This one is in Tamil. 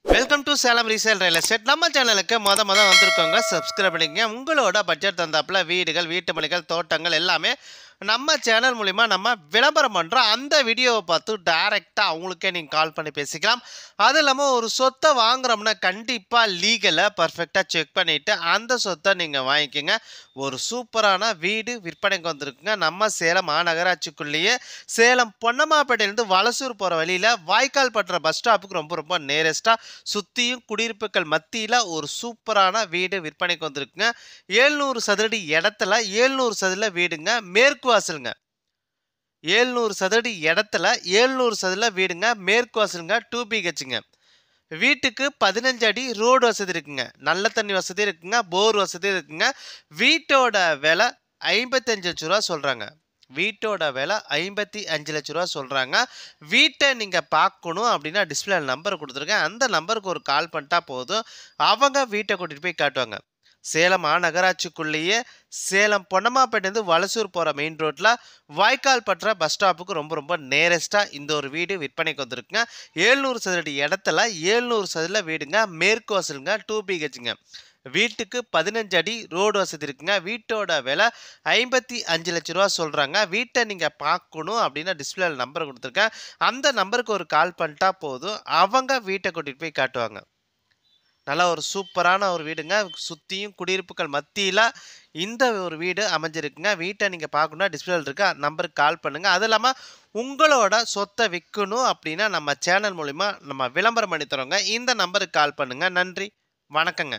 Welcome to Salem resale real estate. நம்ம சேனலுக்கு மொத வந்திருக்கோங்க. சப்ஸ்கிரைப் பண்ணிக்கங்க. உங்களோட பட்ஜெட் தந்தாப்புல வீடுகள், வீட்டு மனைகள், தோட்டங்கள் எல்லாமே நம்ம சேனல் மூலிமா நம்ம விளம்பரம் பண்ணுறோம். அந்த வீடியோவை பார்த்து டைரெக்டாக அவங்களுக்கே நீங்கள் கால் பண்ணி பேசிக்கலாம். அது இல்லாமல் ஒரு சொத்தை வாங்குறோம்னா கண்டிப்பாக லீகலை பர்ஃபெக்டாக செக் பண்ணிவிட்டு அந்த சொத்தை நீங்கள் வாங்கிக்கோங்க. ஒரு சூப்பரான வீடு விற்பனைக்கு வந்திருக்குங்க. நம்ம சேலம் மாநகராட்சிக்குள்ளேயே சேலம் பொன்னம்மாப்பேட்டையிலேருந்து வலசூர் போகிற வழியில் வாய்க்கால் பற்ற பஸ் ஸ்டாப்புக்கு ரொம்ப நேரஸ்ட்டாக சுற்றியும் குடியிருப்புகள் மத்தியில் ஒரு சூப்பரான வீடு விற்பனைக்கு வந்திருக்குங்க. 700 சதுரடி இடத்துல 700 சதுர வீடுங்க. மேற்கு வாசலுங்க. 700 சதுரடி இடத்துல 700 சதுர வீடுங்க. மேற்கு வாசலுங்க. 2 BHங்க. வீட்டுக்கு 15 அடி ரோடு வசதி இருக்குங்க. நல்ல தண்ணி வசதி இருக்குங்க. போர் வசதி இருக்குங்க. வீட்டோட விலை 55 லட்ச ரூபா சொல்கிறாங்க. வீட்டோட விலை 55 லட்ச ரூபா சொல்கிறாங்க. வீட்டை நீங்கள் பார்க்கணும் அப்படின்னா டிஸ்பிளே நம்பர் கொடுத்துருக்கேன். அந்த நம்பருக்கு ஒரு கால் பண்ணிட்டா போதும். அவங்க வீட்டை கூட்டிகிட்டு போய் காட்டுவாங்க. சேலம் மாநகராட்சிக்குள்ளேயே சேலம் பொன்னம்மாப்பேட்டையிலேருந்து வலசூர் போகிற மெயின் ரோட்டில் வாய்க்கால் பற்ற பஸ் ஸ்டாப்புக்கு ரொம்ப நேரஸ்ட்டாக இந்த ஒரு வீடு விற்பனைக்கு வந்திருக்குங்க. 700 சதுரடி இடத்துல 700 சதுர வீடுங்க. மேற்கு வாசலுங்க. 2 BHங்க. வீட்டுக்கு 15 அடி ரோடு வசதி இருக்குங்க. வீட்டோட விலை 55 லட்ச ரூபா சொல்கிறாங்க. வீட்டை நீங்கள் பார்க்கணும் அப்படின்னா டிஸ்பிளே நம்பர் கொடுத்துருக்கேன். அந்த நம்பருக்கு ஒரு கால் பண்ணிட்டா போதும். அவங்க வீட்டை கூட்டிகிட்டு போய் காட்டுவாங்க. நல்லா ஒரு சூப்பரான ஒரு வீடுங்க. சுற்றியும் குடியிருப்புகள் மத்தியில் இந்த ஒரு வீடு அமைஞ்சிருக்குங்க. வீட்டை நீங்கள் பார்க்கணுன்னா டிஸ்பிளேல இருக்க நம்பருக்கு கால் பண்ணுங்கள். அது இல்லாமல் உங்களோட சொத்தை விற்கணும் அப்படின்னா நம்ம சேனல் மூலிமா நம்ம விளம்பரம் பண்ணி தரோங்க. இந்த நம்பருக்கு கால் பண்ணுங்கள். நன்றி, வணக்கங்க.